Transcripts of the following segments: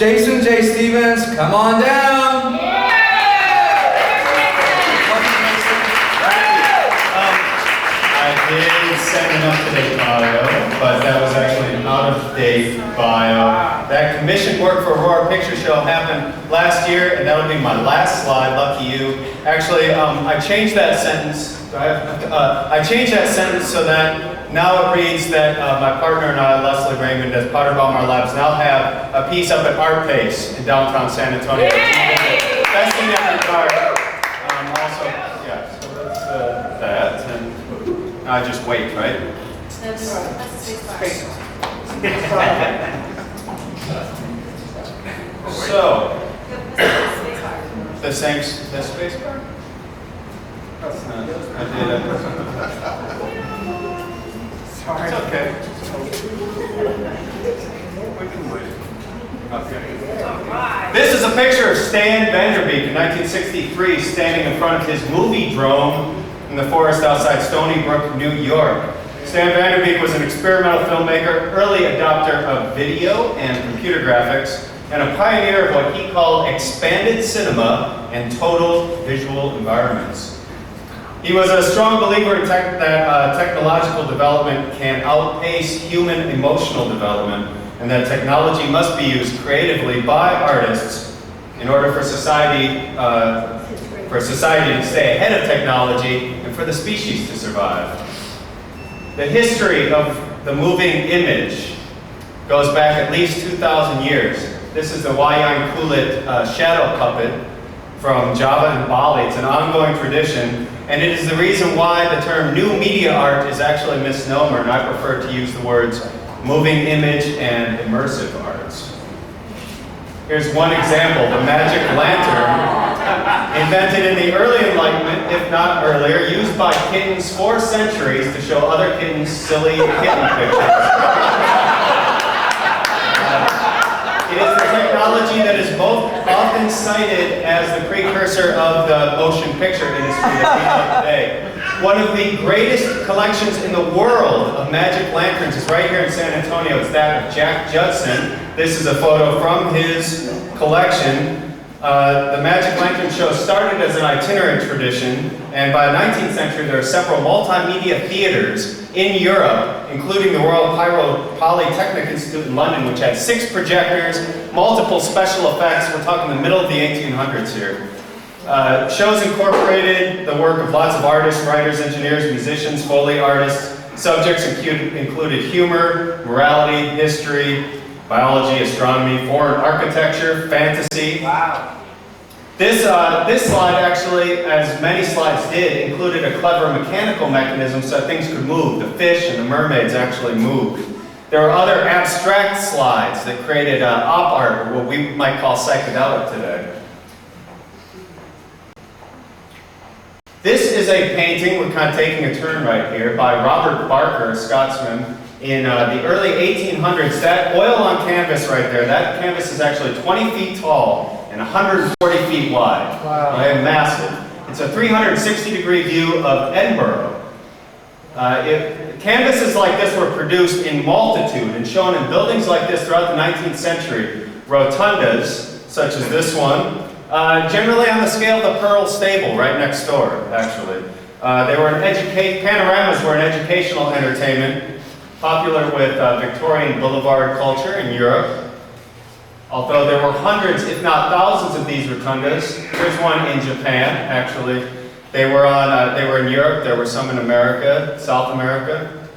Jason J. Stevens, come on down. I did send an up-to-date bio, but that was actually an out-of-date bio. That commissioned work for Aurora Picture Show happened last year, and that'll be my last slide, lucky you. Actually, I changed that sentence. I changed that sentence so that now it reads that my partner and I, Leslie Raymond, as part of Our Labs, now have a piece up at Art Pace in downtown San Antonio. Best in that regard. Also, yeah, so that's that. And I just wait, right? That's space bar. So, the space bar? That's not, I did it. Sorry. It's okay. We can wait. Okay. This is a picture of Stan Vanderbeek in 1963 standing in front of his movie drone in the forest outside Stony Brook, New York. Stan Vanderbeek was an experimental filmmaker, early adopter of video and computer graphics, and a pioneer of what he called expanded cinema and total visual environments. He was a strong believer in that technological development can outpace human emotional development, and that technology must be used creatively by artists in order for society to stay ahead of technology and for the species to survive. The history of the moving image goes back at least 2,000 years. This is the Wayang Kulit shadow puppet from Java and Bali. It's an ongoing tradition, and it is the reason why the term new media art is actually a misnomer, and I prefer to use the words moving image and immersive arts. Here's one example, the magic lantern, invented in the early Enlightenment, if not earlier, used by kittens for centuries to show other kittens silly kitten pictures. It is the technology that is both often cited as the precursor of the motion picture industry that we know today. One of the greatest collections in the world of magic lanterns is right here in San Antonio. It's that of Jack Judson. This is a photo from his collection. The Magic Lantern Show started as an itinerant tradition, and by the 19th century there are several multimedia theaters in Europe, including the Royal Polytechnic Institute in London, which had 6 projectors, multiple special effects. We're talking the middle of the 1800s here. Shows incorporated the work of lots of artists, writers, engineers, musicians, Foley artists. Subjects included humor, morality, history, biology, astronomy, foreign architecture, fantasy. Wow. This slide actually, as many slides did, included a clever mechanical mechanism so that things could move. The fish and the mermaids actually moved. There were other abstract slides that created op art, or what we might call psychedelic today. This is a painting, we're kind of taking a turn right here, by Robert Barker, a Scotsman, in the early 1800s. That oil on canvas right there, that canvas is actually 20 feet tall and 140 feet wide. Wow. Right? Massive. It's a 360-degree view of Edinburgh. Canvases like this were produced in multitude and shown in buildings like this throughout the 19th century. Rotundas, such as this one, generally on the scale of the Pearl Stable right next door, actually. Panoramas were an educational entertainment, popular with Victorian boulevard culture in Europe. Although there were hundreds, if not thousands, of these rotundas. Here's one in Japan, actually. They were in Europe, there were some in America, South America,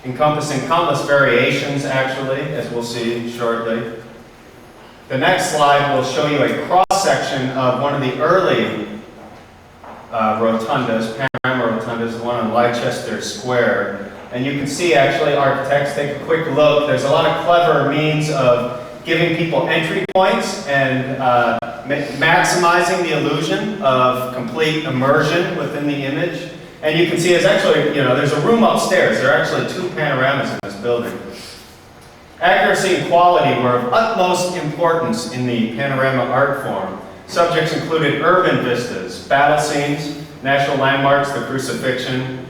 encompassing countless variations, actually, as we'll see shortly. The next slide will show you a cross-section of one of the early rotundas, panorama rotundas, the one on Leicester Square. And you can see, actually, architects, take a quick look. There's a lot of clever means of giving people entry points and maximizing the illusion of complete immersion within the image. And you can see there's actually, there's a room upstairs. There are actually 2 panoramas in this building. Accuracy and quality were of utmost importance in the panorama art form. Subjects included urban vistas, battle scenes, national landmarks, the crucifixion.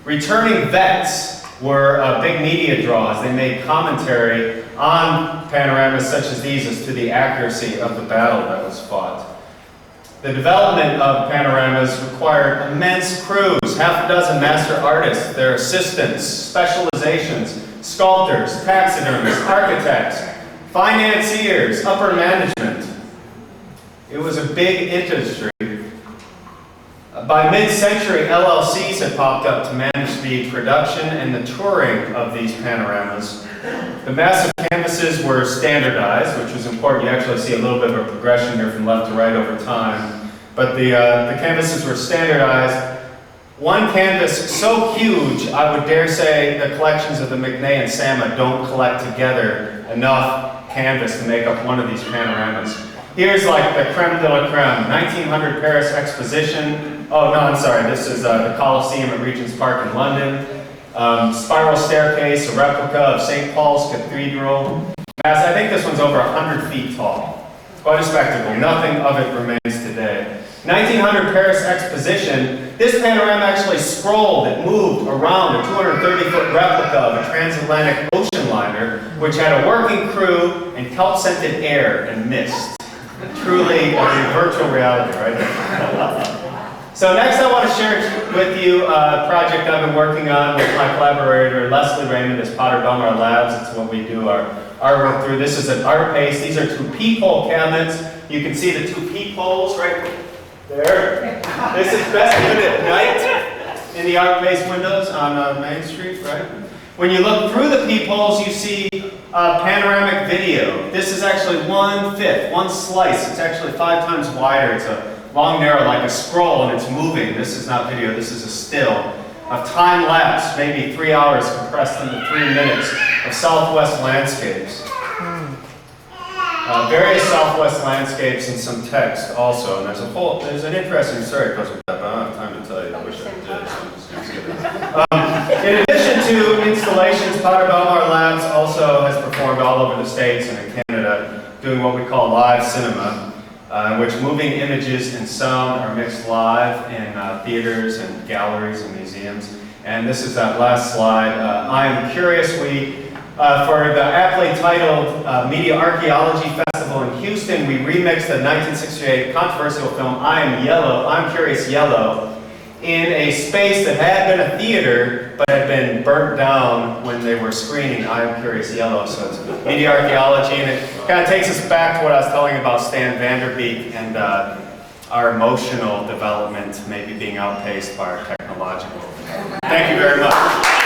Returning vets were big media draws. They made commentary on panoramas such as these as to the accuracy of the battle that was fought. The development of panoramas required immense crews, half a dozen master artists, their assistants, specializations, sculptors, taxidermists, architects, financiers, upper management. It was a big industry. By mid-century, LLCs had popped up to manage the production and the touring of these panoramas. The massive canvases were standardized, which was important. You actually see a little bit of a progression here from left to right over time. But the canvases were standardized. One canvas so huge, I would dare say the collections of the McNay and Sama don't collect together enough canvas to make up one of these panoramas. Here's like the creme de la creme, 1900 Paris Exposition. Oh no, I'm sorry, this is the Colosseum at Regent's Park in London. Spiral staircase, a replica of St. Paul's Cathedral. I think this one's over 100 feet tall. Quite a spectacle. Nothing of it remains today. 1900 Paris Exposition. This panorama actually scrolled. It moved around a 230-foot replica of a transatlantic ocean liner, which had a working crew and kelp-scented air and mist. Truly a virtual reality, right? So next I want to share with you a project I've been working on with my collaborator Leslie Raymond at Potter Belmar Labs. It's what we do our work through. This is an art paste. These are two peephole cabinets. You can see the two peepholes right there. This is best lit at night in the art paste windows on Main Street, right? When you look through the peepholes, you see panoramic video. This is actually 1/5, one slice. It's actually 5 times wider. It's a long, narrow, like a scroll, and it's moving. This is not video, this is a still of time lapse, maybe 3 hours compressed into 3 minutes of Southwest landscapes. Various Southwest landscapes and some text also, and there's an interesting story that goes with that, but I don't have time to tell you. I wish I did, so I'm just going to skip it. In addition to installations, Potter Belmar Labs also has performed all over the States and in Canada, doing what we call live cinema, in which moving images and sound are mixed live in theaters and galleries and museums. And this is that last slide. I Am Curious. For the aptly titled Media Archaeology Festival in Houston, we remixed the 1968 controversial film I'm Curious Yellow in a space that had been a theater but had been burnt down when they were screening I Am Curious Yellow. So it's media archaeology, and it kind of takes us back to what I was telling about Stan Vanderbeek and our emotional development maybe being outpaced by our technological. Thank you very much.